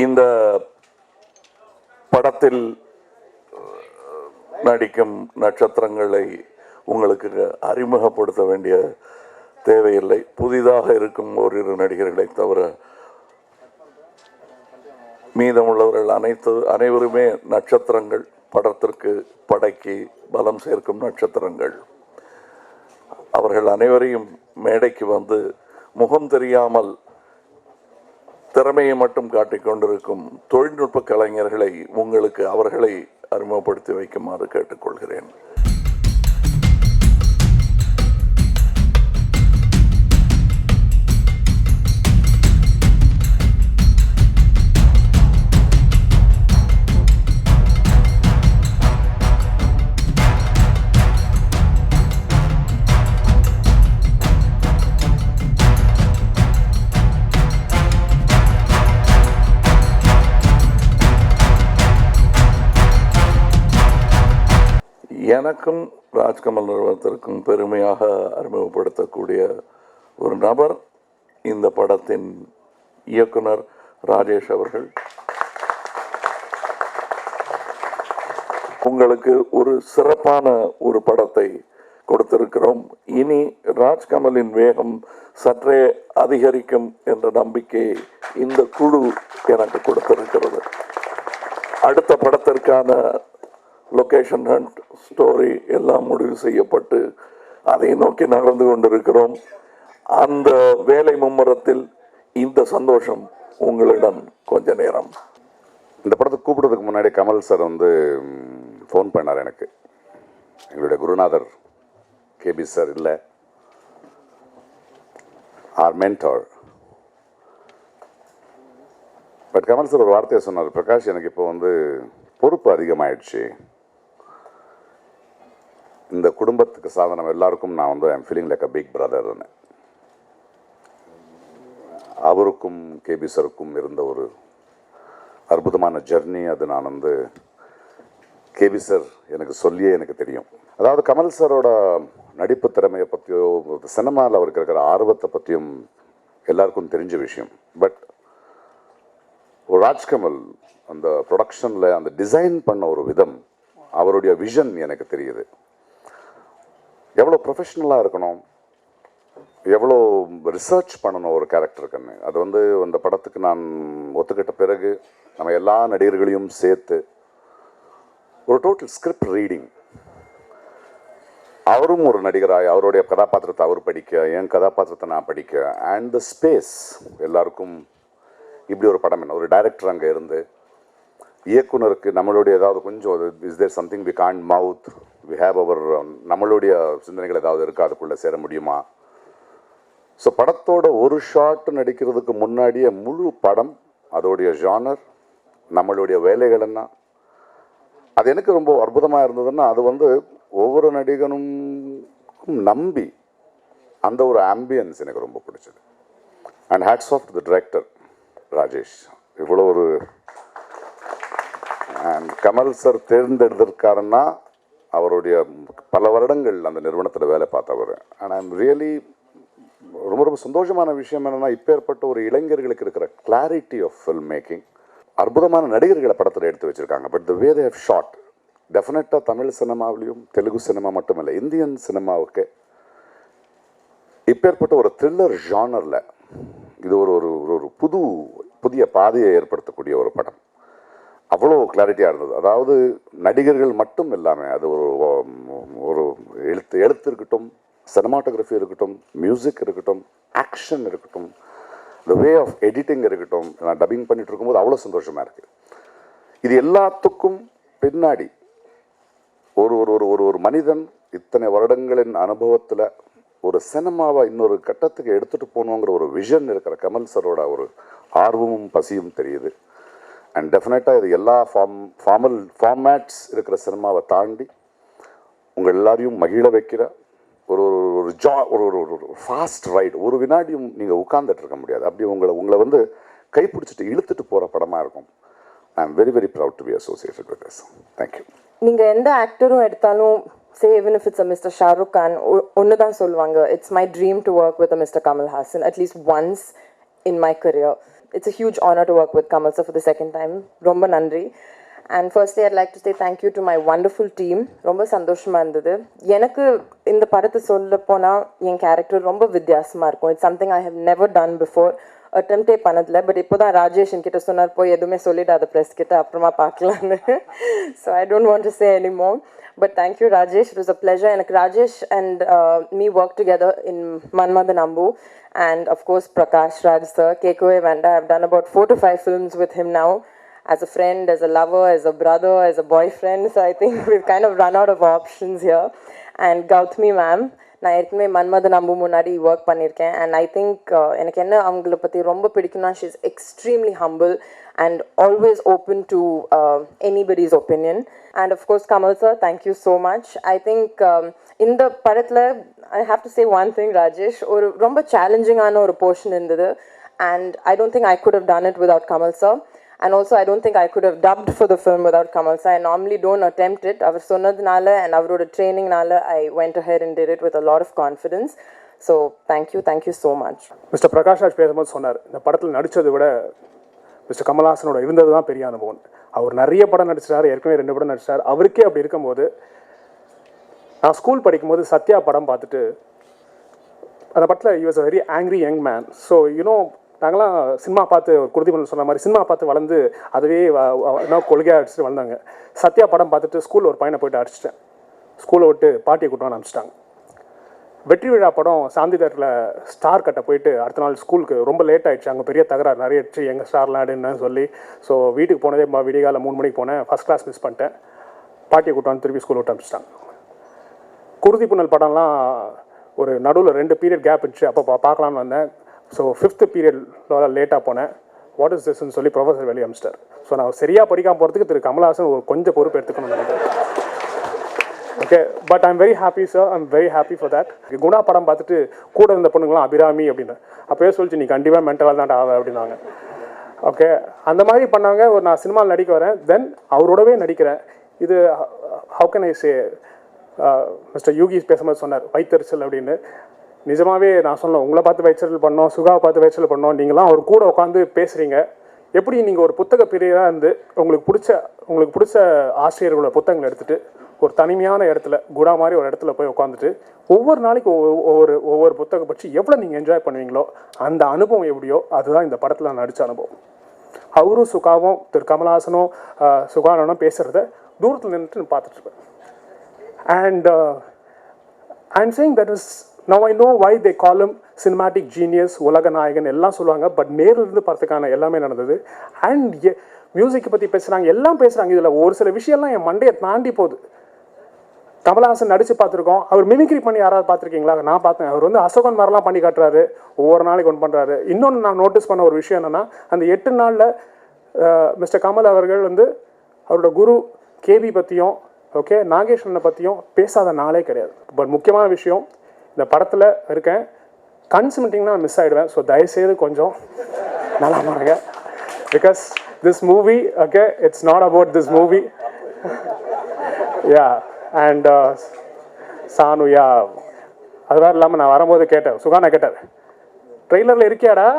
இந்த படத்தில் நடிக்கும் நட்சத்திரங்களை உங்களுக்கு அறிமுகப்படுத்த வேண்டிய தேவையில்லை. புதிதாக இருக்கும் ஓரிரு நடிகர்களை தவிர மீதமுள்ளவர்கள் அனைவருமே நட்சத்திரங்கள். படத்திற்கு படைக்கு பலம் சேர்க்கும் நட்சத்திரங்கள். அவர்கள் அனைவரையும் மேடைக்கு வந்து முகம் தெரியாமல் திறமையை மட்டும் காட்டிக்கொண்டிருக்கும் தொழில்நுட்ப கலைஞர்களை உங்களுக்கு அவர்களை அறிமுகப்படுத்தி வைக்குமாறு கேட்டுக்கொள்கிறேன். எனக்கும் ராஜ்கமல் நிறுவனத்திற்கும் பெருமையாக அறிமுகப்படுத்தக்கூடிய ஒரு நபர் இந்த படத்தின் இயக்குனர் ராஜேஷ் அவர்கள். உங்களுக்கு ஒரு சிறப்பான ஒரு படத்தை கொடுத்திருக்கிறோம். இனி ராஜ்கமலின் வேகம் சற்றே அதிகரிக்கும் என்ற நம்பிக்கை இந்த குழு எனக்கு கொடுத்திருக்கிறது. அடுத்த படத்திற்கான லொகேஷன் ஹண்ட், ஸ்டோரி எல்லாம் முடிவு செய்யப்பட்டு அதை நோக்கி நகர்ந்து கொண்டிருக்கிறோம். அந்த வேலை மும்முரத்தில் இந்த சந்தோஷம் உங்களிடம் கொஞ்ச நேரம். இந்த படத்தை கூப்பிடுறதுக்கு முன்னாடி கமல் சார் ஃபோன் பண்ணார் எனக்கு. எங்களுடைய குருநாதர் கேபி சார் இல்லை, our mentor. But Kamal sir ஒரு வார்த்தையை சொன்னார், பிரகாஷ் எனக்கு இப்போ பொறுப்பு அதிகமாயிடுச்சு, இந்த குடும்பத்துக்கு சாதனம் எல்லாருக்கும் நான் I'm feeling like a big பிரதர்னு. அவருக்கும் கேபி சருக்கும் இருந்த ஒரு அற்புதமான ஜர்னி. அது நான் கேபி சார் எனக்கு சொல்லியே எனக்கு தெரியும். அதாவது கமல் சாரோட நடிப்பு திறமையை பற்றியோ சினிமாவில் அவருக்கு இருக்கிற ஆர்வத்தை பற்றியும் எல்லாருக்கும் தெரிஞ்ச விஷயம். பட் ஒரு ராஜ்கமல் அந்த ப்ரொடக்ஷனில் அந்த டிசைன் பண்ண ஒரு விதம், அவருடைய விஷன் எனக்கு தெரியுது. எவ்வளோ ப்ரொஃபஷ்னலாக இருக்கணும், எவ்வளோ ரிசர்ச் பண்ணணும் ஒரு கேரக்டருக்குன்னு. அது அந்த படத்துக்கு நான் ஒத்துக்கிட்ட பிறகு நம்ம எல்லா நடிகர்களையும் சேர்த்து ஒரு டோட்டல் ஸ்கிரிப்ட் ரீடிங். அவரும் ஒரு நடிகராய் அவருடைய கதாபாத்திரத்தை அவர் படிக்க, என் கதாபாத்திரத்தை நான் படிக்க, அண்ட் த ஸ்பேஸ் எல்லாருக்கும் இப்படி ஒரு படம் என்ன. ஒரு டைரக்டர் அங்கே இருந்து இயக்குனருக்கு நம்மளுடைய ஏதாவது கொஞ்சம் is there something we can't mouth, we have our நம்மளுடைய சிந்தனைகள் ஏதாவது இருக்கா, அதுக்குள்ளே சேர முடியுமா? ஸோ படத்தோட ஒரு ஷாட் நடிக்கிறதுக்கு முன்னாடியே முழு படம், அதோடைய ஜானர், நம்மளுடைய வேலைகள் என்ன, அது எனக்கு ரொம்ப அற்புதமாக இருந்ததுன்னா அது ஒவ்வொரு நடிகனும் நம்பி அந்த ஒரு ஆம்பியன்ஸ் எனக்கு ரொம்ப பிடிச்சது. And hats off the director Rajesh. இவ்வளோ ஒரு கமல் சார் தேர்ந்தெடுத்திருக்காருன்னா அவருடைய பல வருடங்கள் அந்த நிறுவனத்தில் வேலை பார்த்தவர். அண்ட் ஐம் ரியலி ரொம்ப ரொம்ப சந்தோஷமான விஷயம் என்னென்னா, இப்பேற்பட்ட ஒரு இளைஞர்களுக்கு இருக்கிற கிளாரிட்டி ஆஃப் ஃபில்ம் மேக்கிங். அற்புதமான நடிகர்களை படத்தில் எடுத்து வச்சுருக்காங்க. But the way they have shot டெஃபினட்டாக தமிழ் சினிமாவிலையும் தெலுங்கு சினிமா மட்டுமில்லை, இந்தியன் சினிமாவுக்கு இப்பேற்பட்ட ஒரு த்ரில்லர் ஜானரில் இது ஒரு புதிய பாதையை ஏற்படுத்தக்கூடிய ஒரு படம். அவ்வளோ கிளாரிட்டியாக இருந்தது. அதாவது நடிகர்கள் மட்டும் இல்லாமல் அது ஒரு எழுத்து இருக்கட்டும், சினிமாட்டோகிராஃபி இருக்கட்டும், மியூசிக் இருக்கட்டும், ஆக்ஷன் இருக்கட்டும், த வே ஆஃப் எடிட்டிங் இருக்கட்டும். நான் டப்பிங் பண்ணிட்டு இருக்கும்போது அவ்வளோ சந்தோஷமாக இருக்குது. இது எல்லாத்துக்கும் பின்னாடி ஒரு மனிதன் இத்தனை வருடங்களின் அனுபவத்தில் ஒரு சினிமாவை இன்னொரு கட்டத்துக்கு எடுத்துகிட்டு போகணுங்கிற ஒரு விஷன் இருக்கிற கமல் சரோட ஒரு ஆர்வமும் பசியும் தெரியுது. அண்ட் டெஃபினட்டாக இது எல்லா ஃபார்மேட்ஸ் இருக்கிற சினிமாவை தாண்டி உங்கள் எல்லாரையும் மகிழ வைக்கிற ஒரு ஃபாஸ்ட் ரைட். ஒரு வினாடியும் நீங்கள் உட்கார்ந்துட்டு இருக்க முடியாது. அப்படி உங்களை கைப்பிடிச்சிட்டு இழுத்துட்டு போகிற படமாக இருக்கும். ஐ am very very proud to be associated with this. Thank you. நீங்கள் எந்த ஆக்டரும் எடுத்தாலும் say even if it's a Mr. Shah Rukh Khan, onnu dhaan solvanga, it's my dream to work with a Mr. Kamal Haasan at least once in my career. it's a huge honor to work with Kamal sir for the second time. Romba nandri. And firstly, I'd like to say thank you to my wonderful team. Romba sandoshama irundhathu. Enakku indha padatha solla pona en character romba vidyasama irukum. It's something I have never done before. Attempt பண்ணதில்லை. But இப்போ தான் ராஜேஷ் என்கிட்ட சொன்னார், போய் எதுவுமே சொல்லிடாத press கிட்ட, அப்புறமா பார்க்கலான்னு. So I don't want to say any more. But thank you, Rajesh. It was a pleasure. And Rajesh and me worked together in Manmadha Nambu. And of course, Prakash Raj sir, Kekove Vanda. I've done about 4 to 5 films with him now. As a friend, as a lover, as a brother, as a boyfriend. So I think we've kind of run out of options here. And Gautami ma'am. நான் ஏற்கனவே மன்மத நம்பு முன்னாடி work பண்ணியிருக்கேன். And I think எனக்கு என்ன அவங்கள பற்றி ரொம்ப பிடிக்கும்னா, she is extremely humble and always open to anybody's opinion. And of course Kamal sir, thank you so much. I think இந்த படத்தில் I have to say one thing Rajesh, ஒரு ரொம்ப சேலஞ்சிங்கான ஒரு போர்ஷன் இருந்தது. And I don't think I could have done it without Kamal sir. And also, I don't think I could have dubbed for the film without Kamal sir. I normally don't attempt it. Our sonadnala and our training nala, I went ahead and did it with a lot of confidence. So, thank you so much. Mister Prakash Raj பேசும்போது சொன்னார், இந்த படத்தில் நடித்ததை விட mister கமல்ஹாசனோட இருந்தது தான் பெரிய அனுபவம். அவர் நிறைய படம் நடிச்சிட்டார், ஏற்கனவே 2 படம் நடிச்சிட்டார். அவருக்கே அப்படி இருக்கும்போது, நான் ஸ்கூல் படிக்கும்போது சத்யா படம் பார்த்துட்டு, அந்த படத்தில் he was a very angry young man. So, you know, நாங்களாம் சினிமா பார்த்து குருதிமன் சொன்ன மாதிரி சினிமா பார்த்து வளர்ந்து அதுவே என்ன கொள்கையாக அடிச்சுட்டு வந்தாங்க. சத்யா படம் பார்த்துட்டு ஸ்கூலில் ஒரு பையனை போய்ட்டு அடிச்சிட்டேன். ஸ்கூலை விட்டு பாட்டியை கூட்டணும் அனுப்பிச்சிட்டாங்க. வெற்றி விழா படம் சாந்தி தேட்டரில் ஸ்டார் கட்ட போயிட்டு அடுத்த நாள் ஸ்கூலுக்கு ரொம்ப லேட் ஆகிடுச்சு. அங்கே பெரிய தகராறு நிறைய ஆயிடுச்சு, எங்கள் ஸ்டார்லாம் அப்படின்னு சொல்லி. ஸோ வீட்டுக்கு போனதே விடிகால 3 மணிக்கு போனேன். ஃபஸ்ட் கிளாஸ் மிஸ் பண்ணிட்டேன். பாட்டியை கூட்டணும் திருப்பி ஸ்கூல் விட்டு அனுப்பிச்சிட்டாங்க. குருதி புனல் படம்லாம் ஒரு நடுவில் 2 பீரியட் கேப் இருந்துச்சு, அப்போ பார்க்கலான்னு வந்தேன். ஸோ 5th பீரியட்ல லேட்டாக போனேன். வாட் இஸ் திஸ்ன்னு சொல்லி ப்ரொஃபஸர் வெளியே அமிச்சிட்டார். ஸோ நான் சரியாக படிக்காமல் போகிறதுக்கு திரு கமல்ஹாசன் ஒரு கொஞ்சம் பொறுப்பு எடுத்துக்கணும்னு நினைக்கிறேன். Okay, but I'm very happy sir, I'm very happy for that. Guna படம் பார்த்துட்டு கூட இருந்த பொண்ணுங்களாம் அபிராமி அப்படின்னு அப்போயே சொல்லிச்சு, நீ கண்டிப்பாக மென்டலாக தான் ஆவ அப்படின்னாங்க. ஓகே, அந்த மாதிரி பண்ணாங்க. ஒரு நான் சினிமாவில் நடிக்க வரேன், தென் அவரோடவே நடிக்கிறேன். இது how can I say, mister Yugi பேசும்போது சொன்னார் வைத்தறிச்சல் அப்படின்னு. நிஜமாகவே நான் சொன்னேன், உங்களை பார்த்து வைச்சல் பண்ணோம், சுகாவை பார்த்து வைச்சல் பண்ணோம். நீங்களாம் அவர் கூட உட்காந்து பேசுகிறீங்க. எப்படி நீங்கள் ஒரு புத்தக பிரியராக இருந்து உங்களுக்கு பிடிச்ச ஆசிரியர்களோட புத்தகங்களை எடுத்துகிட்டு ஒரு தனிமையான இடத்துல குணா மாதிரி ஒரு இடத்துல போய் உட்காந்துட்டு ஒவ்வொரு நாளைக்கு ஒவ்வொரு புத்தகம் பற்றி எவ்வளோ நீங்கள் என்ஜாய் பண்ணுவீங்களோ அந்த அனுபவம் எப்படியோ அதுதான் இந்த படத்தில் நடித்த அனுபவம். அவரும் சுகாவும் திரு கமல்ஹாசனும் சுகானனும் பேசுகிறத தூரத்தில் நின்றுட்டு பார்த்துட்ருப்பேன். And I'm saying that is now I know why they call him cinematic genius, உலக நாயகன் எல்லாம் சொல்லுவாங்க. பட் நேரில் இருந்து பார்த்துக்கான எல்லாமே நடந்தது. அண்ட் மியூசிக்கை பற்றி பேசுகிறாங்க, எல்லாம் பேசுகிறாங்க. இதில் ஒரு சில விஷயம்லாம் என் மண்டையை தாண்டி போகுது. கமல்ஹாசன் நடித்து பார்த்துருக்கோம், அவர் மிமிக்ரி பண்ணி யாராவது பார்த்துருக்கீங்களா? நான் பார்த்தேன். அவர் அசோகன் மாதிரிலாம் பண்ணி காட்டுறாரு, ஒவ்வொரு நாளைக்கு ஒன்று பண்ணுறாரு. இன்னொன்று நான் நோட்டீஸ் பண்ண ஒரு விஷயம் என்னென்னா, அந்த 8 நாளில் மிஸ்டர் கமல் அவர்கள் அவரோட குரு கேபி பற்றியும் ஓகே நாகேஸ்வரனை பற்றியும் பேசாத நாளே கிடையாது. பட் முக்கியமான விஷயம், இந்த படத்தில் இருக்கேன், கன்சல்ட்டிங்னா மிஸ் ஆகிடுவேன். ஸோ தயவுசெய்து கொஞ்சம் நல்லா பாருங்க. Because this movie okay it's not about this movie. Yeah and Sanu yeah அது வேறு இல்லாமல் நான் வரும்போது கேட்டேன், சுகானா கேட்டார், ட்ரெய்லரில் இருக்கியாடா?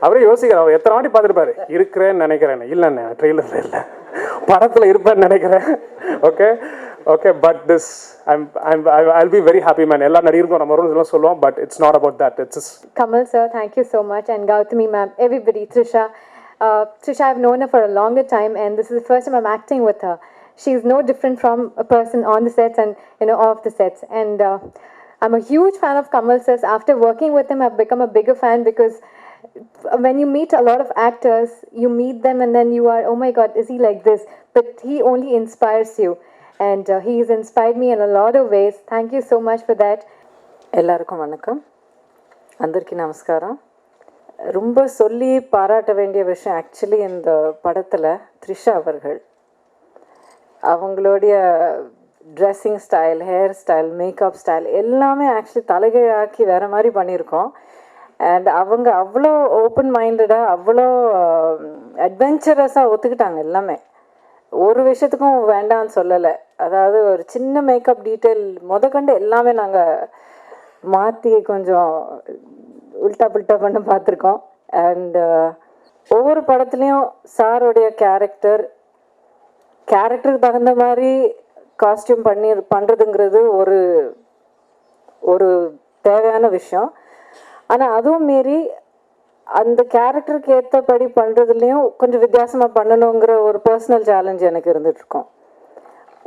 அவரே யோசிக்கிறார், அவர் எத்தனை வாட்டி பார்த்துருப்பாரு. இருக்கிறேன்னு நினைக்கிறேன். இல்லைண்ணே ட்ரெய்லரில் இல்லை, படத்தில் இருப்பேன்னு நினைக்கிறேன். Okay okay, but this I'll be very happy man. Ella nadirukku நம்ம ஒருல சொல்லுவோம், but it's not about that. It's just Kamal sir, thank you so much, and Gautami ma'am, everybody, Trisha, I've known her for a longer time, and this is the first time I'm acting with her. She's no different from a person on the sets and off the sets, and I'm a huge fan of Kamal sir. After working with him, I've become a bigger fan, because when you meet a lot of actors, you meet them and then you are, oh my god, is he like this? But he only inspires you. And he has inspired me in a lot of ways. Thank you so much for that. எல்லாருக்கும் வணக்கம், அந்தர்க்கி நமஸ்காரம். ரொம்ப சொல்லி பாராட்ட வேண்டிய விஷயம் actually இந்த படத்தில் த்ரிஷா அவர்கள், அவங்களுடைய dressing style, hair style, makeup style எல்லாமே ஆக்சுவலி தலைகீழாக்கி வேறு மாதிரி பண்ணியிருக்கோம். அண்ட் அவங்க அவ்வளோ ஓப்பன் மைண்டடாக அவ்வளோ அட்வென்ச்சரஸாக ஒத்துக்கிட்டாங்க எல்லாமே. ஒரு விஷயத்துக்கும் வேண்டான்னு சொல்லலை. அதாவது ஒரு சின்ன மேக்கப் டீட்டெயில் முதற்கொண்டு எல்லாமே நாங்கள் மாற்றி கொஞ்சம் உல்ட்டா புல்ட்டா பண்ண பார்த்துருக்கோம். அண்ட் ஒவ்வொரு படத்துலேயும் சாரோடைய கேரக்டருக்கு தகுந்த மாதிரி காஸ்டியூம் பண்ணுறதுங்கிறது ஒரு தேவையான விஷயம். ஆனால் அதுவும் மீறி அந்த கேரக்டருக்கு ஏற்றபடி பண்ணுறதுலேயும் கொஞ்சம் வித்தியாசமாக பண்ணணுங்கிற ஒரு பர்சனல் சேலஞ்ச் எனக்கு இருந்துகிட்ருக்கோம்.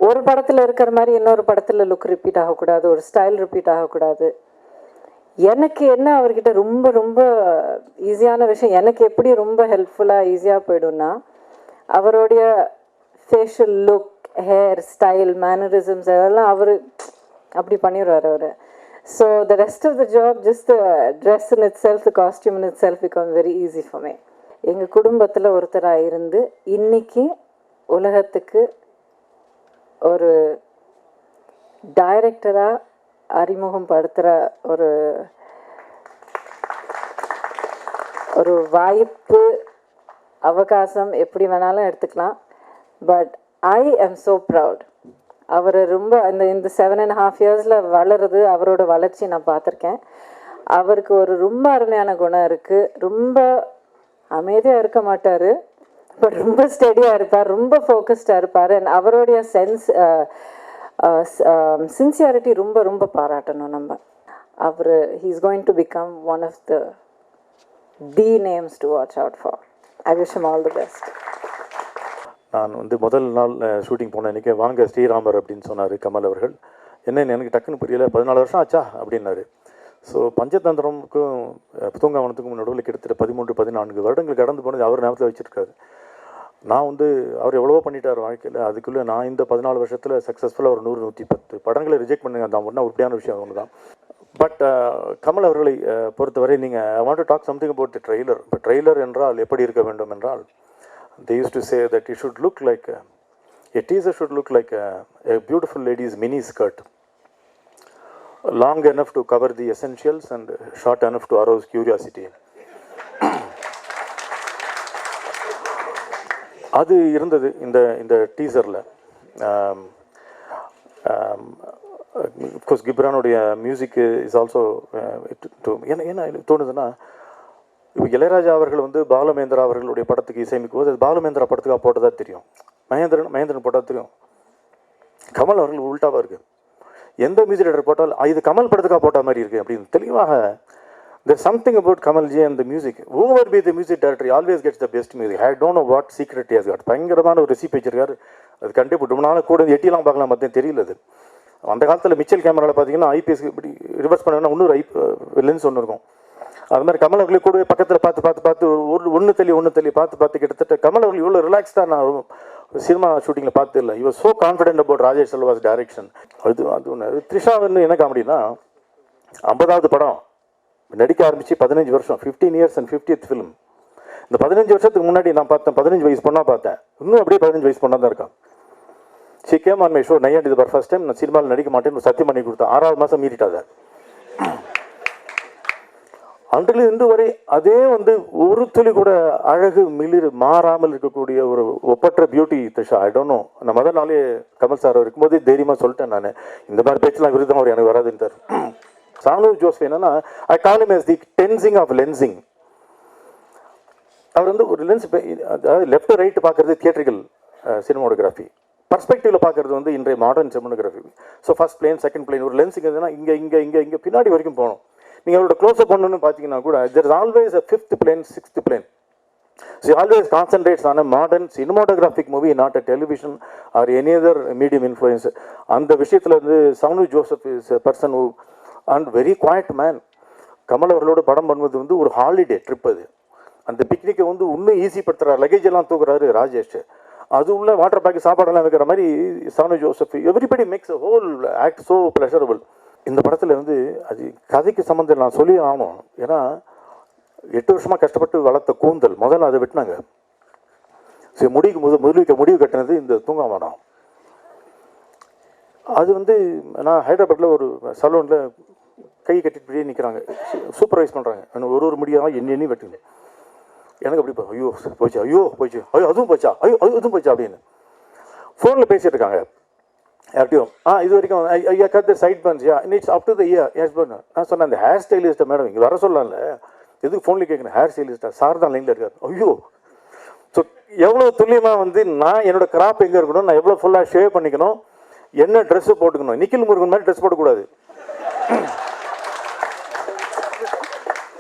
ஒரு படத்தில் இருக்கிற மாதிரி இன்னொரு படத்தில் லுக் ரிப்பீட் ஆகக்கூடாது, ஒரு ஸ்டைல் ரிப்பீட் ஆகக்கூடாது. எனக்கு என்ன அவர்கிட்ட ரொம்ப ரொம்ப ஈஸியான விஷயம், எனக்கு எப்படி ரொம்ப ஹெல்ப்ஃபுல்லாக ஈஸியாக போயிடும்னா, அவருடைய facial look, hair style, mannerisms அதெல்லாம் அவர் அப்படி பண்ணிடுவார் அவர். So the rest of the job, just the dress in itself, the costume in itself become very easy for me. எங்கள் குடும்பத்தில் ஒருத்தராக இருந்து இன்னைக்கு உலகத்துக்கு ஒரு டைரக்டராக அறிமுகம் படுத்துகிற ஒரு வாய்ப்பு, அவகாசம் எப்படி வேணாலும் எடுத்துக்கலாம். But I am so proud. அவர் ரொம்ப இந்த 7.5 இயர்ஸில் வளருது, அவரோட வளர்ச்சி நான் பார்த்துருக்கேன். அவருக்கு ஒரு ரொம்ப அருமையான குணம் இருக்குது. ரொம்ப அமைதியாக இருக்க மாட்டார், பட் ரொம்ப ஸ்டெடியாக இருப்பார், ரொம்ப ஃபோக்கஸ்டாக இருப்பார். அண்ட் அவருடைய சின்சியாரிட்டி ரொம்ப ரொம்ப பாராட்டணும் நம்ம. அவர் he's going to become one of the names to watch out for. I wish him all the best. நான் முதல் நாள் ஷூட்டிங் போன அன்றைக்கி வாங்க ஸ்ரீராமர் அப்படின்னு சொன்னார் கமல் அவர்கள். என்னென்னு எனக்கு டக்குன்னு புரியல. 14 வருஷம் ஆச்சா அப்படின்னாரு. ஸோ பஞ்சதந்திரமுக்கும் தூங்காவனத்துக்கும் நடுவில் கிட்டத்தட்ட 13-14 வருடங்கள் கடந்து போனது அவர் ஞாபகத்தில் வச்சுருக்காரு. நான் அவர் எவ்வளவோ பண்ணிட்டார் வாழ்க்கையில். அதுக்குள்ளே நான் இந்த 14 வருஷத்தில் சக்ஸஸ்ஃபுல்லாக ஒரு 100-110 படங்களை ரிஜெக்ட் பண்ணுங்க. அந்த ஒன்றா உருப்படியான விஷயம் ஒன்று தான். பட் கமல் அவர்களை பொறுத்தவரை நீங்கள் I want to talk something about the trailer. இப்போ ட்ரெய்லர் என்றால் எப்படி இருக்க வேண்டும் என்றால், they used to say that it should look like a teaser should look like a beautiful lady's mini skirt, long enough to cover the essentials and short enough to arouse curiosity. அது இருந்தது இந்த டீசரில். Of course கிப்ரானுடைய music is also என்ன தோணுதுன்னா, இப்போ இளையராஜா அவர்கள் பாலமேந்திரா அவர்களுடைய படத்துக்கு இசையமைக்கும் போது அது பாலமேந்திரா படத்துக்காக போட்டதாக தெரியும், மகேந்திரன் போட்டால் தெரியும். கமல் அவர்கள் உள்டாவாக இருக்குது. எந்த மியூசிக் டைரக்டர் போட்டாலும் இது கமல் படத்துக்காக போட்ட மாதிரி இருக்குது அப்படின்னு தெளிவாக. there's something about Kamal ji and the music. Whoever be the music director, he always gets the best music. I don't know what secret he has got. பயங்கரமான ஒரு ரெசிபி வச்சிருக்காரு. அது கண்டிப்பாக ரொம்ப நாள் கூட எட்டிலாம் பார்க்கலாம் பார்த்தேன், தெரியல. அது அந்த காலத்தில் மிச்சல் கேமராவில் பார்த்தீங்கன்னா ஐபிஎஸ்க்கு இப்படி ரிவர்ஸ் பண்ணணும்னா இன்னொரு லென்ஸ் ஒன்று இருக்கும். அது மாதிரி கமல் அவர்களே கூட பக்கத்தில் பார்த்து ஒன்று தள்ளி பார்த்து கிட்டத்தட்ட கமல் அவர்கள் இவ்வளோ ரிலாக்ஸ்டாக நான் சினிமா ஷூட்டிங்கில் பார்த்து இல்லை. இவர் so confident about Rajesh Selva's direction. அது ஒன்று. த்ரிஷாவின்னு என்ன காமெடினா, 50வது படம் நடிக்க ஆரம்பித்து 15 வருஷம், 15 years and 50th ஃபிலிம். இந்த 15 வருஷத்துக்கு முன்னாடி நான் பார்த்தேன், 15 வயசு பொண்ணாக பார்த்தேன். இன்னும் அப்படியே 15 வயசு பொண்ணாக தான் இருக்கான். She came on my show நையாண்ட் இது ஃபர்ஸ்ட் டைம். நான் சினிமாவில் நடிக்க மாட்டேன்னு சத்தியம் பண்ணி கொடுத்தேன். 6வது மாதம் மீறிட்டாத. அன்றில் இன்று வரை அதே ஒரு துளி கூட அழகு மிளிர் மாறாமல் இருக்கக்கூடிய ஒரு ஒப்பற்ற beauty Trisha. I don't know. நான் முதல் நாளே கமல் சார் இருக்கும்போது தைரியமாக சொல்லிட்டேன், நான் இந்த மாதிரி பேச்செலாம் விருதம் அவர் எனக்கு வராதுன்ட்டார். சானு ஜோசப் என்னன்னா, I call him as the tensing of lensing. அவர் ஒரு லென்ஸ், அதாவது லெஃப்ட் ரைட்டு பார்க்குறது தியேட்ரிக்கல் சினிமாட்டோகிராஃபி, பர்ஸ்பெக்டிவில் பார்க்குறது இன்றைய modern cinematography. So first plane, second plane. ஒரு லென்ஸுக்கு எதுனா இங்கே பின்னாடி வரைக்கும் போகணும். நீங்கள் அவரோட க்ளோஸ்அப் பண்ணணும்னு பார்த்தீங்கன்னா கூட there is always a 5th plane, 6th plane. So he always concentrates on a modern cinematographic movie, not a television or any other medium influence. அந்த விஷயத்தில் Chanu Joseph is a person who and very quiet man. Kamal அவர்களோட படம் பண்ணுவது ஒரு holiday trip. அது அந்த பிக்னிக்கை இன்னும் easy படுத்துறாரு. Luggage எல்லாம் தூக்குறாரு ராஜேஷ். அது உள்ள வாட்டர் பேக்கு சாப்பாடெல்லாம் வைக்கிற மாதிரி Sanu Joseph. Everybody makes a whole act so pleasurable. இந்த படத்தில் அது கதைக்கு சம்மந்தம் நான் சொல்லி ஆகணும். ஏன்னா 8 வருஷமாக கஷ்டப்பட்டு வளர்த்த கூந்தல் முதல்ல அதை வெட்டினாங்க. சரி, முடிவு கட்டினது இந்த தூங்காவனம். அது நான் ஹைதராபாத்தில் ஒரு சலூனில் கை கட்டிட்டு நிற்கிறாங்க, சூப்பர்வைஸ் பண்ணுறாங்க. ஒரு முடியாக எண்ணி வெட்டுங்க. எனக்கு அப்படி ஐயோ போச்சு அதுவும் போச்சா அப்படின்னு ஃபோனில் பேசிகிட்டு இருக்காங்க யார்ட்டையும். இது வரைக்கும் ஐயா cut the side buns, yeah it's up to the ear. Yes but நான் சொன்னேன், அந்த ஹேர் ஸ்டைலிஸ்ட்டை மேடம் இங்கே வர சொல்லலாம்ல, எதுக்கு ஃபோன்லேயே கேட்குறேன், ஹேர் ஸ்டைலிஸ்டா? சார் தான் லைனில் இருக்கார். ஐயோ! ஸோ எவ்வளோ துல்லியமாக வந்து நான் என்னோடய கிராப் எங்கே இருக்கணும், நான் எவ்வளோ ஃபுல்லாக ஷேவ் பண்ணிக்கணும், என்ன ட்ரெஸ்ஸு போட்டுக்கணும். நிக்கில் முருகன் மாதிரி ட்ரெஸ் போடக்கூடாது.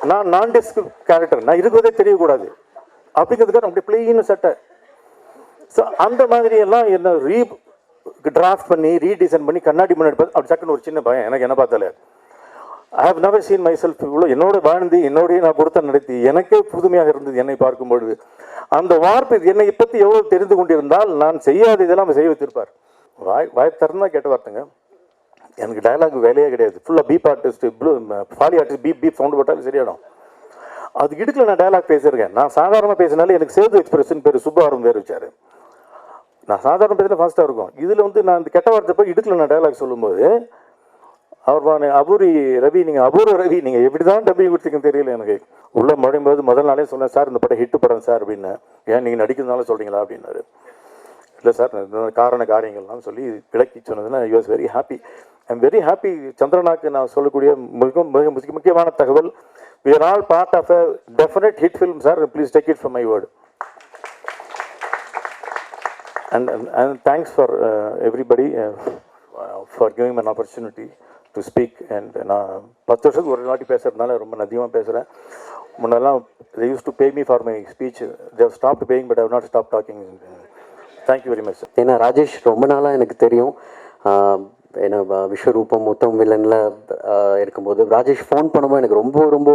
நான் நான் டிஸ்க் கேரக்டர், நான் இருக்கிறதே தெரியக்கூடாது அப்படிங்கிறதுக்காக அப்படி பிளெயின் சட்டை. ஸோ அந்த மாதிரி எல்லாம் என்ன டிராஃப்ட் பண்ணி ரீடிசைன் பண்ணி கண்ணாடி முன்னாடி பார்த்து அப்படி சட்டுன்னு ஒரு சின்ன பயம் எனக்கு. என்ன பார்த்தாலே I have never seen myself இவ்வளோ என்னோட வாழ்ந்து என்னோடய நான் கொடுத்த நடத்தி எனக்கே புதுமையாக இருந்தது என்னை பார்க்கும்பொழுது. அந்த வார்த்தை என்னை பற்றி எவ்வளோ தெரிந்து கொண்டிருந்தால் நான் செய்யாத இதெல்லாம் செய்ய வச்சிருப்பார். வாய் திறந்தா கேட்ட வார்த்தைங்க. எனக்கு டயலாக் வேலையே கிடையாது. ஃபுல்லாக பீப் ஆர்டிஸ்ட், ஃபாலி ஆர்டிஸ்ட், பீப் சவுண்டு போட்டாலும் சரியாயிடும். அது இடுக்கில் நான் டயலாக் பேசியிருக்கேன். நான் சாதாரணமாக பேசினாலே எனக்கு சேது எக்ஸ்பிரஷன் பேர் சுப்பாரம் பேர் வச்சார். நான் சாதாரண பேசினா ஃபாஸ்ட்டாக இருக்கும். இதில் வந்து நான் இந்த கெட்ட வார்த்தை போய் இடுக்கில் நான் டயலாக் சொல்லும்போது அவர் அபூரி ரவி, நீங்கள் அபூர்வ ரவி, நீங்கள் எப்படி தான் டப்பிங் கொடுத்தீங்கன்னு தெரியல எனக்கு. உள்ளே முழையும்போது முதல் நாளே சொன்னேன், சார் இந்த படம் ஹிட்டு படம் சார் அப்படின்னு. ஏன் நீங்கள் நடிக்கிறதுனால சொல்கிறீங்களா அப்படின்னாரு. இல்லை சார் காரண காரியங்கள்லாம் சொல்லி விளக்கி சொன்னதுன்னா I was very happy. I am very happy. சந்திரனாக்கு நான் சொல்லக்கூடிய மிக முக்கியமான தகவல், we are all part of a definite hit film, sir. Please take it from my word. And thanks for everybody for giving me an opportunity to speak. And நான் 10 வருஷத்துக்கு ஒரு வாட்டி பேசுறதுனால ரொம்ப அதிகமாக பேசுகிறேன். முன்னெல்லாம் they used to pay me for my speech. They have stopped paying, but I have not stopped talking. Thank you very much, sir. ஏன்னா ராஜேஷ் ரொம்ப நாளாக எனக்கு தெரியும். ஏன்னா விஸ்வரூபம் மொத்தம் வில்லனில் இருக்கும்போது ராஜேஷ் ஃபோன் பண்ணும்போது எனக்கு ரொம்ப ரொம்ப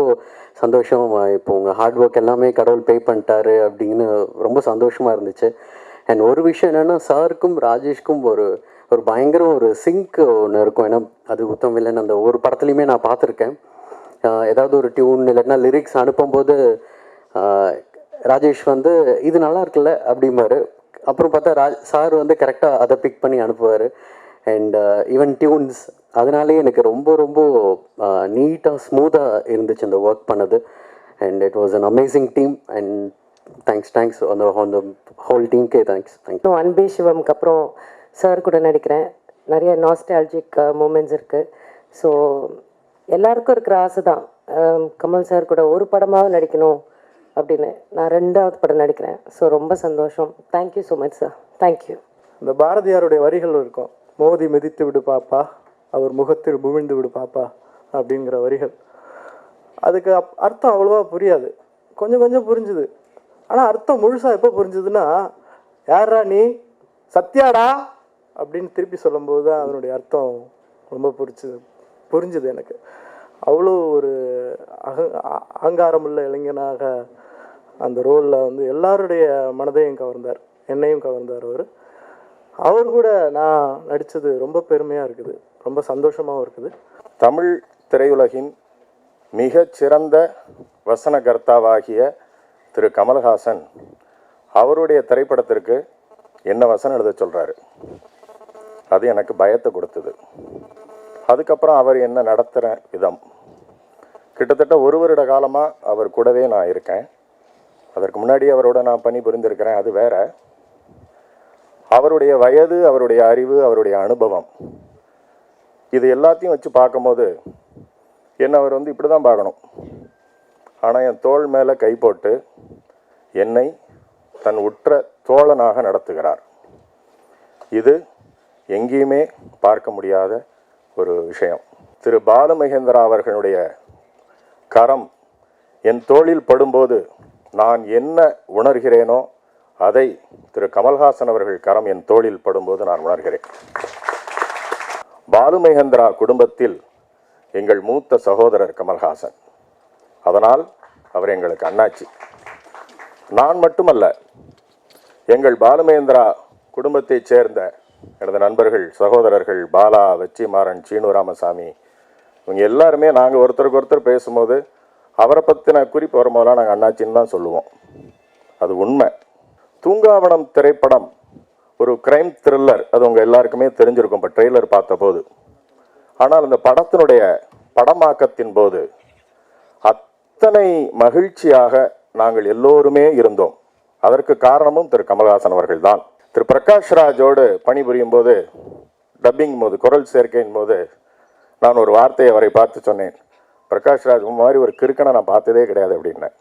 சந்தோஷம். இப்போ உங்கள் ஹார்ட் ஒர்க் எல்லாமே கடவுள் பே பண்ணிட்டாரு அப்படின்னு ரொம்ப சந்தோஷமாக இருந்துச்சு. அண்ட் ஒரு விஷயம் என்னென்னா, சாருக்கும் ராஜேஷ்க்கும் ஒரு பயங்கர ஒரு சிங்க் ஒன்று இருக்கும். ஏன்னா அது உத்தம் வில்லன் அந்த ஒரு படத்துலையுமே நான் பார்த்துருக்கேன். ஏதாவது ஒரு டியூன் இல்லைன்னா லிரிக்ஸ் அனுப்பும்போது ராஜேஷ் வந்து இது நல்லா இருக்குல்ல அப்படிம்பாரு. அப்புறம் பார்த்தா சார் வந்து கரெக்டாக அதை பிக் பண்ணி அனுப்புவார். அண்ட் ஈவன் டியூன்ஸ், அதனாலே எனக்கு ரொம்ப ரொம்ப நீட்டாக ஸ்மூத்தாக இருந்துச்சு அந்த ஒர்க் பண்ணது. And it was an amazing team. And thanks அந்த ஹோல் டீம்க்கே தேங்க்ஸ். அன்பே சிவம்க்கு அப்புறம் சார் கூட நடிக்கிறேன். நிறைய நாஸ்டாலஜிக் மூமெண்ட்ஸ் இருக்குது. ஸோ எல்லாருக்கும் இருக்கிற ஆசை தான் கமல் சார் கூட ஒரு படமாவது நடிக்கணும் அப்படின்னு. நான் 2வது படம் நடிக்கிறேன். ஸோ ரொம்ப சந்தோஷம். Thank you so much sir. Thank you. இந்த பாரதியாருடைய வரிகள் இருக்கும், மோதி மிதித்து விடு பாப்பா, அவர் முகத்தில் முவிழ்ந்து விடு பாப்பா அப்படிங்கிற வரிகள். அதுக்கு அர்த்தம் அவ்வளோவா புரியாது, கொஞ்சம் புரிஞ்சுது. ஆனால் அர்த்தம் முழுசாக எப்போ புரிஞ்சுதுன்னா, யாரா நீ சத்யாடா அப்படின்னு திருப்பி சொல்லும்போது தான் அதனுடைய அர்த்தம் ரொம்ப புரிஞ்சுது எனக்கு. அவ்வளோ ஒரு அகங்காரமுள்ள இளைஞனாக அந்த ரோலில் வந்து எல்லாருடைய மனதையும் கவர்ந்தார், என்னையும் கவர்ந்தார். அவர் கூட நான் நடித்தது ரொம்ப பெருமையாக இருக்குது, ரொம்ப சந்தோஷமாகவும் இருக்குது. தமிழ் திரையுலகின் மிகச்சிறந்த வசனகர்த்தாவாகிய திரு கமல்ஹாசன் அவருடைய திரைப்படத்திற்கு என்ன வசனம் எழுத சொல்கிறாரு, அது எனக்கு பயத்தை கொடுத்தது. அதுக்கப்புறம் அவர் என்ன நடத்துகிற விதம், கிட்டத்தட்ட 1 வருட காலமாக அவர் கூடவே நான் இருக்கேன். அதற்கு முன்னாடி அவரோட நான் பணி புரிந்திருக்கிறேன், அது வேற. அவருடைய வயது, அவருடைய அறிவு, அவருடைய அனுபவம், இது எல்லாத்தையும் வச்சு பார்க்கும்போது என்ன அவர் வந்து இப்படி தான் பார்க்கணும். ஆனால் என் தோள் மேலே கை போட்டு என்னை தன் உற்ற தோழனாக நடத்துகிறார். இது எங்கேயுமே பார்க்க முடியாத ஒரு விஷயம். திரு பாலுமகேந்திரா அவர்களுடைய கரம் என் தோளில் படும்போது நான் என்ன உணர்கிறேனோ அதை திரு கமல்ஹாசன் அவர்கள் கரம் என் தோளில் படும்போது நான் உணர்கிறேன். பாலுமகேந்திரா குடும்பத்தில் எங்கள் மூத்த சகோதரர் கமல்ஹாசன், அதனால் அவர் எங்களுக்கு அண்ணாச்சி. நான் மட்டுமல்ல, எங்கள் பாலுமகேந்திரா குடும்பத்தைச் சேர்ந்த எனது நண்பர்கள், சகோதரர்கள் பாலா, வெற்றிமாறன், சீனு ராமசாமி, இவங்க எல்லாருமே நாங்கள் ஒருத்தருக்கு ஒருத்தர் பேசும்போது அவரை பற்றின குறிப்பு வரும்போதெல்லாம் நாங்கள் அண்ணாச்சின்னு தான் சொல்லுவோம். அது உண்மை. தூங்காவனம் திரைப்படம் ஒரு கிரைம் த்ரில்லர், அது உங்கள் எல்லாருக்குமே தெரிஞ்சிருக்கும் இப்போ ட்ரெய்லர் பார்த்தபோது. ஆனால் அந்த படத்தினுடைய படமாக்கத்தின் போது அத்தனை மகிழ்ச்சியாக நாங்கள் எல்லோருமே இருந்தோம். அதற்கு காரணமும் திரு கமல்ஹாசன் அவர்கள் தான். திரு பிரகாஷ் ராஜோடு பணிபுரியும் போது, டப்பிங் போது, குரல் சேர்க்கையின் போது நான் ஒரு வார்த்தையை அவரை பார்த்து சொன்னேன், பிரகாஷ் ராஜ் மாதிரி ஒரு கிறுக்கனை நான் பார்த்ததே கிடையாது அப்படின்னேன்.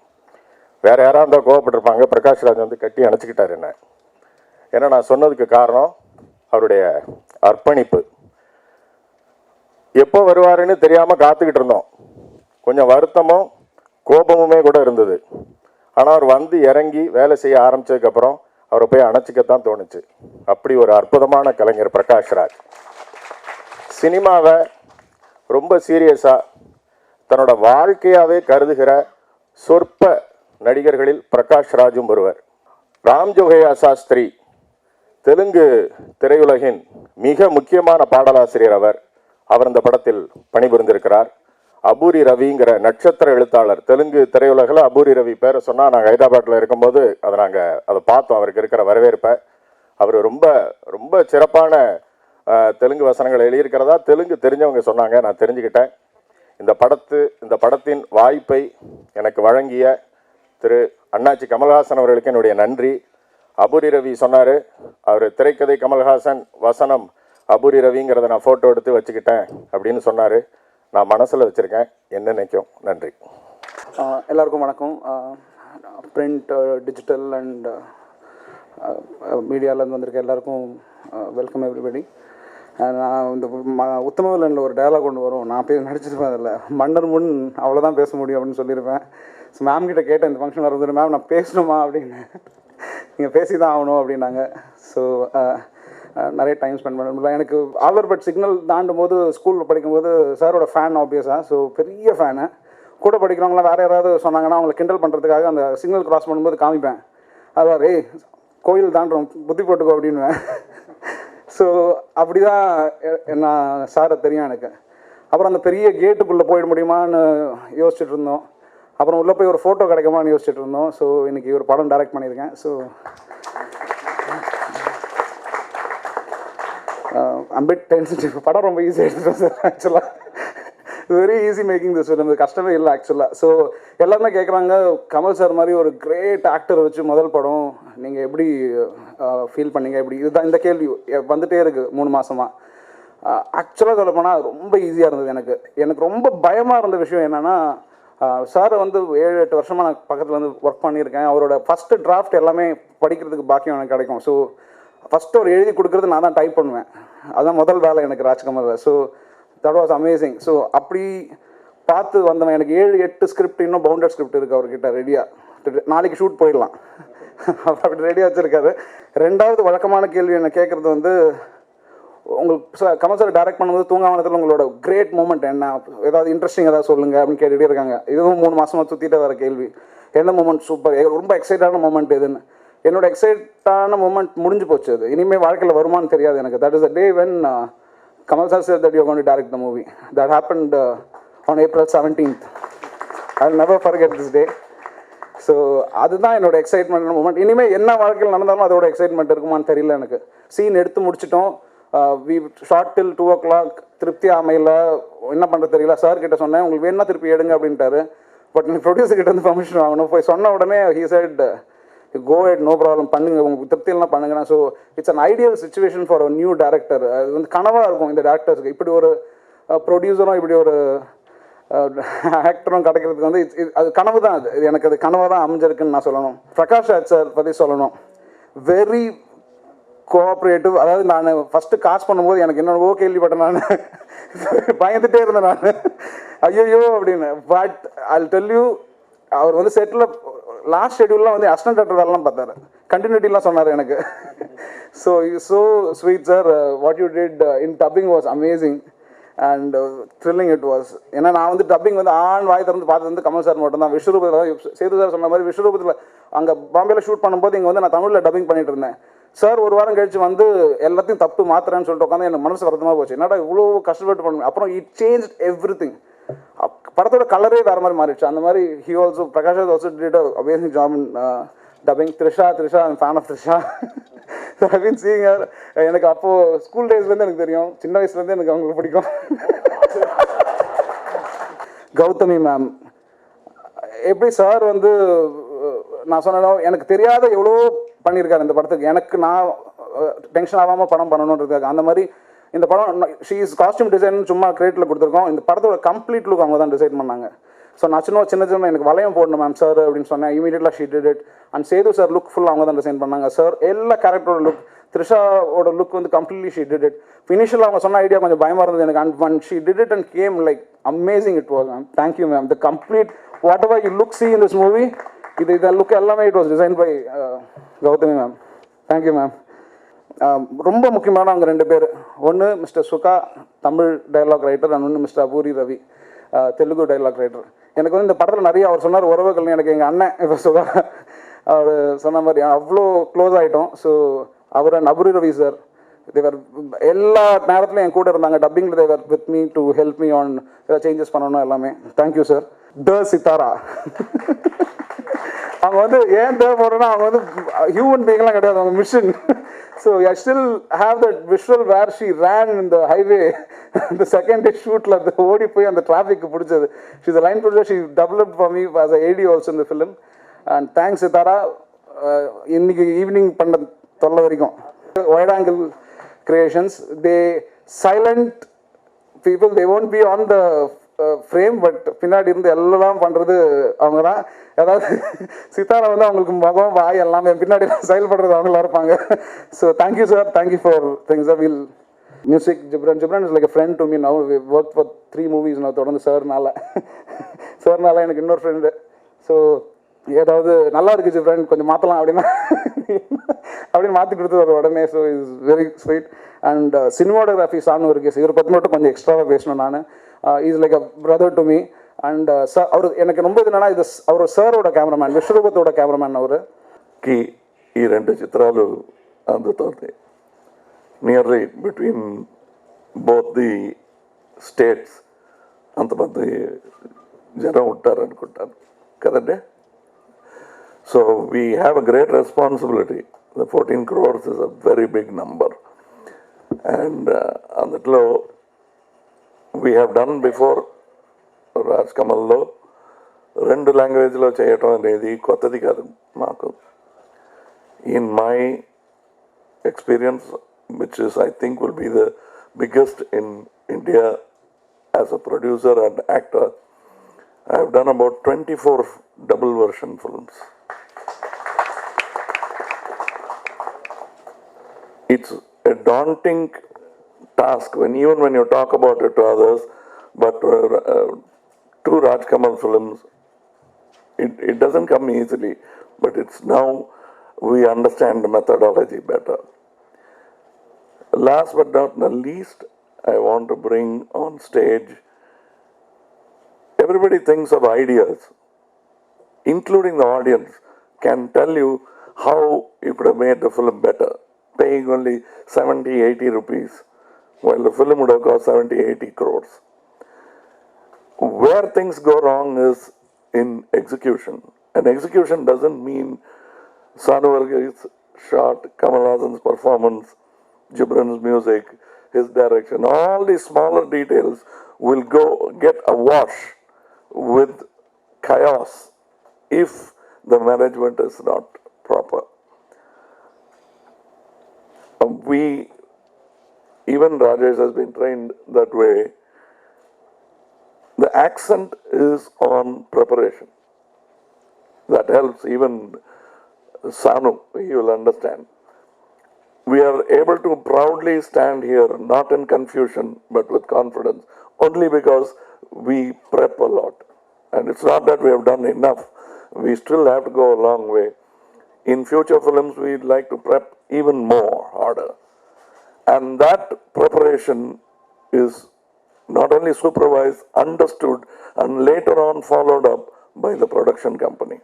வேறு யாராக இருந்தால் கோவப்பட்டிருப்பாங்க, பிரகாஷ் ராஜ் வந்து கட்டி அணைச்சிக்கிட்டார் என்ன. ஏன்னா நான் சொன்னதுக்கு காரணம் அவருடைய அர்ப்பணிப்பு. எப்போ வருவாருன்னு தெரியாமல் காத்துக்கிட்டு இருந்தோம். கொஞ்சம் வருத்தமும் கோபமுமே கூட இருந்தது. ஆனால் அவர் வந்து இறங்கி வேலை செய்ய ஆரம்பித்ததுக்கப்புறம் அவரை போய் அணைச்சிக்கத்தான் தோணுச்சு. அப்படி ஒரு அற்புதமான கலைஞர் பிரகாஷ் ராஜ். சினிமாவை ரொம்ப சீரியஸாக தன்னோட வாழ்க்கையாகவே கருதுகிற சொற்ப நடிகர்களில் பிரகாஷ் ராஜும் ஒருவர். ராம்ஜோகையா சாஸ்திரி தெலுங்கு திரையுலகின் மிக முக்கியமான பாடலாசிரியர் அவர் இந்த படத்தில் பணிபுரிந்திருக்கிறார். அபூரி ரவிங்கிற நட்சத்திர எழுத்தாளர், தெலுங்கு திரையுலகில் அபூரி ரவி பேரை சொன்னால் நாங்கள் ஹைதராபாத்தில் இருக்கும்போது அதை பார்த்தோம். அவருக்கு இருக்கிற வரவேற்பை. அவர் ரொம்ப ரொம்ப சிறப்பான தெலுங்கு வசனங்கள் எழுதியிருக்கிறதா தெலுங்கு தெரிஞ்சவங்க சொன்னாங்க, நான் தெரிஞ்சுக்கிட்டேன். இந்த படத்தின் வாய்ப்பை எனக்கு வழங்கிய திரு அண்ணாச்சி கமல்ஹாசன் அவர்களுக்கு என்னுடைய நன்றி. அபூரி ரவி சொன்னார், அவர் திரைக்கதை கமல்ஹாசன், வசனம் அபூரி ரவிங்கிறத நான் ஃபோட்டோ எடுத்து வச்சுக்கிட்டேன் அப்படின்னு சொன்னார். நான் மனசில் வச்சுருக்கேன், என்ன நினைக்கும். நன்றி. எல்லாருக்கும் வணக்கம். பிரிண்ட், டிஜிட்டல் அண்ட் மீடியாவிலேருந்து வந்திருக்க எல்லாருக்கும் வெல்கம் எவ்ரிபடி. நான் இந்த உத்தம வில்லனில் ஒரு டயலாக் ஒன்று வரும், நான் போய் நடிச்சிருப்பேன். அதில் மன்னர் முன் அவ்வளோதான் பேச முடியும் அப்படின்னு சொல்லியிருப்பேன். ஸோ மேம் கிட்ட கேட்டேன், இந்த ஃபங்க்ஷன் வரும்போது மேம் நான் பேசணுமா அப்படின்னு. நீங்கள் பேசி தான் ஆகணும் அப்படின்னாங்க. ஸோ நிறைய டைம் ஸ்பெண்ட் பண்ண முடியல. எனக்கு ஆல்வர்பட் சிக்னல் தாண்டும் போது ஸ்கூலில் படிக்கும்போது சாரோட ஃபேன் ஆப்வியஸாக. ஸோ பெரிய ஃபேனு. கூட படிக்கிறவங்களாம் வேறு யாராவது சொன்னாங்கன்னா அவங்களை கிண்டல் பண்ணுறதுக்காக அந்த சிக்னல் கிராஸ் பண்ணும்போது காமிப்பேன். அதாவது ஏய் கோயில் தாண்டுறோம் புத்தி போட்டுக்கோ அப்படின்னுவேன். ஸோ அப்படி தான் நான் சாரை தெரியும் எனக்கு. அப்புறம் அந்த பெரிய கேட்டுக்குள்ளே போயிட முடியுமான்னு யோசிச்சுட்டு இருந்தோம். அப்புறம் உள்ளே போய் ஒரு ஃபோட்டோ கிடைக்குமான்னு யோசிச்சுட்டு இருந்தோம். ஸோ இன்றைக்கி ஒரு படம் டைரக்ட் பண்ணியிருக்கேன். ஸோ அம்பிட் டென்சிட்டிவ். படம் ரொம்ப ஈஸியாக எடுத்துட்டோம் சார். ஆக்சுவலாக very easy making this film. கஷ்டமே இல்லை ஆக்சுவலாக. ஸோ எல்லாருமே கேட்குறாங்க, கமல் சார் மாதிரி ஒரு கிரேட் ஆக்டர் வச்சு முதல் படம் நீங்கள் எப்படி ஃபீல் பண்ணீங்க, எப்படி? இதுதான் இந்த கேள்வி வந்துகிட்டே இருக்குது 3 மாதமாக. ஆக்சுவலாக சொல்ல போனால் ரொம்ப ஈஸியாக இருந்தது. எனக்கு ரொம்ப பயமாக இருந்த விஷயம் என்னென்னா, சாரை வந்து 7-8 வருஷமாக நான் பக்கத்தில் வந்து ஒர்க் பண்ணியிருக்கேன். அவரோட ஃபஸ்ட்டு டிராஃப்ட் எல்லாமே படிக்கிறதுக்கு பாக்கியம் எனக்கு கிடைக்கும். ஸோ ஃபஸ்ட்டு அவர் எழுதி கொடுக்குறது நான் தான் டைப் பண்ணுவேன். அதுதான் முதல் வேலை எனக்கு ராஜ்கமலில். So that was amazing. So அப்படி பார்த்து வந்தவன். எனக்கு 7-8 ஸ்கிரிப்ட், இன்னும் பவுண்டட் ஸ்கிரிப்ட் இருக்குது அவர்கிட்ட ரெடியாக. நாளைக்கு ஷூட் போயிடலாம் அப்படி ரெடியாக வச்சுருக்காரு. ரெண்டாவது வழக்கமான கேள்வி என்ன கேட்குறது வந்து, உங்களுக்கு கமல் சார் டைரக்ட் பண்ணும்போது தூங்காவனத்தில் உங்களோட கிரேட் மூமெண்ட் என்ன, ஏதாவது இன்ட்ரெஸ்டிங் ஏதாவது சொல்லுங்கள் அப்படின்னு கேட்டுகிட்டே இருக்காங்க. இதுவும் 3 மாதமாக சுற்றிட்டே வர கேள்வி. என்ன மூமெண்ட் சூப்பர், ரொம்ப எக்ஸைட்டான மூமெண்ட் எதுன்னு. என்னோட எக்ஸைட்டான மூமெண்ட் முடிஞ்சு போச்சு. அது இனிமேல் வாழ்க்கையில் வருமானு தெரியாது எனக்கு. That is the day when Kamal sir said that you're going to direct the movie. That happened on April 17th. I'll never forget this day. So அதுதான் என்னோட எக்ஸைட்மெண்ட் மூமெண்ட். இனிமேல் என்ன வாழ்க்கையில் நடந்தாலும் அதோட எக்ஸைட்மெண்ட் இருக்குமான்னு தெரியல எனக்கு. சீன் எடுத்து முடிச்சிட்டோம். We shot till 2 o'clock. திருப்தி அமையில் என்ன பண்ணுறது தெரியல. சார் கிட்ட சொன்னேன், உங்களுக்கு வேணா திருப்பி எடுங்க அப்படின்ட்டாரு. பட் நீங்கள் ப்ரொடியூசர் கிட்ட வந்து பர்மிஷன் வாங்கணும். போய் சொன்ன உடனே he said go ahead, no problem, பண்ணுங்க, உங்களுக்கு திருப்தியெல்லாம் பண்ணுங்கன்னா. So it's an ideal situation for a new director. அது வந்து கனவாக இருக்கும் இந்த டேரக்டர்ஸுக்கு. இப்படி ஒரு ப்ரொடியூசரும் இப்படி ஒரு ஆக்டரும் கிடைக்கிறதுக்கு வந்து அது கனவு தான். அது எனக்கு அது கனவாக தான் அமைஞ்சிருக்குன்னு நான் சொல்லணும். பிரகாஷ் ராஜ் சார் பற்றி சொல்லணும். Very cooperative. அதாவது நான் ஃபஸ்ட்டு காஸ்ட் பண்ணும்போது எனக்கு என்னென்னவோ கேள்விப்பட்டேன். நான் பயந்துகிட்டே இருந்தேன் நான், ஐயோ அப்படின்னு. பட் ஐல் டெல் யூ, அவர் வந்து செட்டில் லாஸ்ட் ஷெடியூல்லாம் வந்து அசிஸ்டன்ட் டைரக்டர் வேலைலாம் பார்த்தாரு. கண்டினியூட்டிலாம் சொன்னார் எனக்கு. So sweet sir, what you did in dubbing was amazing and thrilling it was. ஏன்னா நான் வந்து டப்பிங் வந்து வாய் திறந்து பார்த்தது வந்து கமல் சார் மட்டும் தான். விஸ்வரூபத்தில் சேது சார் சொன்ன மாதிரி விஸ்வரூபத்தில் அங்கே பாம்பேயில் ஷூட் பண்ணும்போது இங்கே வந்து நான் தமிழில் டப்பிங் பண்ணிட்டு இருந்தேன். சார் ஒரு வாரம் கழிச்சு வந்து எல்லாத்தையும் தப்பு மாத்திரன்னு சொல்லிட்டு உட்காந்து எனக்கு மனசு வருத்தமாக போச்சு. என்னடா இவ்வளோ கஷ்டப்பட்டு பண்ணுவேன். அப்புறம் இட் சேஞ்ச் எவ்ரி திங். படத்தோட கலரே வேறு மாதிரி மாறிடுச்சு. அந்த மாதிரி he also, Prakash also did a amazing job in dubbing. Trisha I'm fan of Trisha. I been seeing her. எனக்கு அப்போது ஸ்கூல் டேஸ்லேருந்து எனக்கு தெரியும், சின்ன வயசுலேருந்து எனக்கு அவங்களுக்கு பிடிக்கும். கௌதமி மேம் எப்படி சார் வந்து நான் சொன்னோம், எனக்கு தெரியாத எவ்வளோ பண்ணியிருக்காரு இந்த படத்துக்கு. எனக்கு நான் டென்ஷன் ஆகாமல் படம் பண்ணணுன்றதுக்காக. அந்த மாதிரி இந்த படம் ஷீ இஸ் காஸ்டியூம் டிசைன் சும்மா கிரியேட்டில் கொடுத்துருக்கோம். இந்த படத்தோட கம்ப்ளீட் லுக் அவங்க தான் டிசைன் பண்ணாங்க. ஸோ நான் சின்ன எனக்கு வளையம் போடணும் மேம் சார் அப்படின்னு சொன்னேன். இமீடியட்டாக she did it. And Sethu sir look full அவங்க தான் டிசைன் பண்ணாங்க. சார் எல்லா கேரக்டரோட லுக், த்ரிஷாவோட லுக் வந்து கம்ப்ளீட்லி ஷீ டிட் இட். இனிஷியலாக அவங்க சொன்ன ஐடியா கொஞ்சம் பயமாக இருந்தது எனக்கு. And one she did it and came like amazing it was ma'am. Thank you ma'am. The complete whatever you look see in this movie, இந்த லுக் எல்லாமே it was design by Gautami ma'am. Thank you ma'am. ரொம்ப முக்கியமான அவங்க 2 பேர். ஒன்று mister Suka, Tamil dialogue writer, and ஒன்று mister Abburi Ravi, Telugu dialogue writer. எனக்கு வந்து இந்த படத்தில் நிறைய அவர் சொன்னார் உறவுகள். எனக்கு எங்கள் அண்ணன் இப்போ சுகா அவர் சொன்ன மாதிரி அவ்வளோ க்ளோஸ் ஆகிட்டோம். ஸோ அவர் and Abburi Ravi sir they were எல்லா நேரத்துலையும் என் கூட இருந்தாங்க. டப்பிங்கில் they were with me to help me on ஏதாவது சேஞ்சஸ் பண்ணணும் எல்லாமே. Thank you sir. த சித்தாரா அவங்க வந்து ஏன் தேவைப்படுறோன்னா அவங்க வந்து ஹியூமன் பீங்கெலாம் கிடையாது, அவங்க machine. So I still have that visual where she ran இந்த ஹைவே இந்த செகண்ட் டே ஷூட்டில் அந்த ஓடி போய் அந்த டிராஃபிக்கு பிடிச்சது. She is line producer. She developed for me as a AD also இந்த ஃபிலிம். And thanks Sithara. இன்னைக்கு ஈவினிங் பண்ண தொல்லை வரைக்கும். Wide angle creations, they silent people, they won't be on the frame, but பின்னாடி இருந்து எல்லாம் பண்ணுறது அவங்க தான். அதாவது சித்தாரா வந்து அவங்களுக்கு முகம் வாய் எல்லாமே பின்னாடி செயல்படுறது அவங்களா இருப்பாங்க. So thank you sir. Thank you for things. Will music Ghibran is like a friend to me. Now we work for 3 movies நான் தொடர்ந்து சார்னால எனக்கு இன்னொரு ஃப்ரெண்டு. ஸோ ஏதாவது நல்லா இருக்குது ஜிப்ரான் கொஞ்சம் மாற்றலாம் அப்படின்னா அப்படின்னு மாற்றி கொடுத்துருவார் உடனே. So is very sweet. And cinematography சார்னு ஒரு கேஸ், இவரை பற்றி மட்டும் கொஞ்சம் எக்ஸ்ட்ராவாக பேசணும் நான். Is like a brother to me. And sir அவர் எனக்கு ரொம்ப என்னன்னா இது அவர் சாரோட கேமராமேன், விஸ்வரூபத்தோட கேமராமேன் அவர். ఈ 2 చిత్రాలు అందుతోంది. Nearly between both the states అంతమంది జనం ఉంటారనుకుంటాను కదండి. So we have a great responsibility. The 14 crores is a very big number. And అందులో వీ హ్యావ్ డన్ బిఫోర్. రాజ్ కమల్లో 2 లాంగ్వేజ్లో చేయటం అనేది కొత్తది కాదు మాకు. In my experience, which is I think will be the biggest in India as a producer and actor, I have done about 24 double version films. It's a daunting task even when you talk about it to others, but to Raj Kamal films, it doesn't come easily, but it's now we understand the methodology better. Last but not the least, I want to bring on stage, everybody thinks of ideas, including the audience, can tell you how you could have made the film better, paying only 70-80 rupees, while the film would have cost 70-80 crores. Where things go wrong is in execution. And execution doesn't mean Sanu Varghese shot, Kamal Haasan's performance, Jibran's music, his direction. All these smaller details will get awash with chaos if the management is not proper. Even Rajesh has been trained that way. The accent is on preparation. That helps even Sanu, he will understand. We are able to proudly stand here, not in confusion, but with confidence, only because we prep a lot. And it's not that we have done enough. We still have to go a long way. In future films, we'd like to prep even more, harder. And that preparation is not only supervised, understood, and later on followed up by the production company.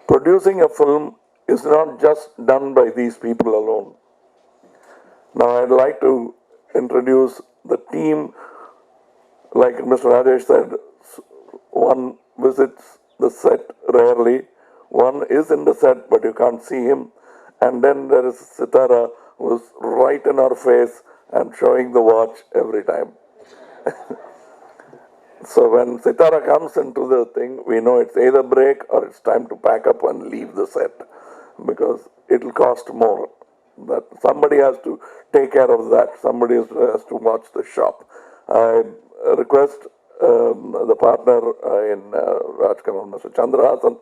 Producing a film is not just done by these people alone. Now I'd like to introduce the team. Like Mr. Rajesh said, one visits the set rarely, one is in the set but you can't see him, and then there is Sitara who's right in our face and showing the watch every time. So when Sitara comes into the thing, we know it's either break or it's time to pack up and leave the set, because it'll cost more. That somebody has to take care of that. Somebody has to watch the shop. I request the partner in Rajkamal, Mr. Chandrahasan,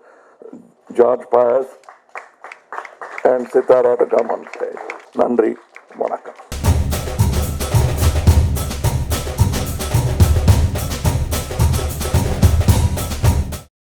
George Pius, and Sitara to come on stage. Nandri.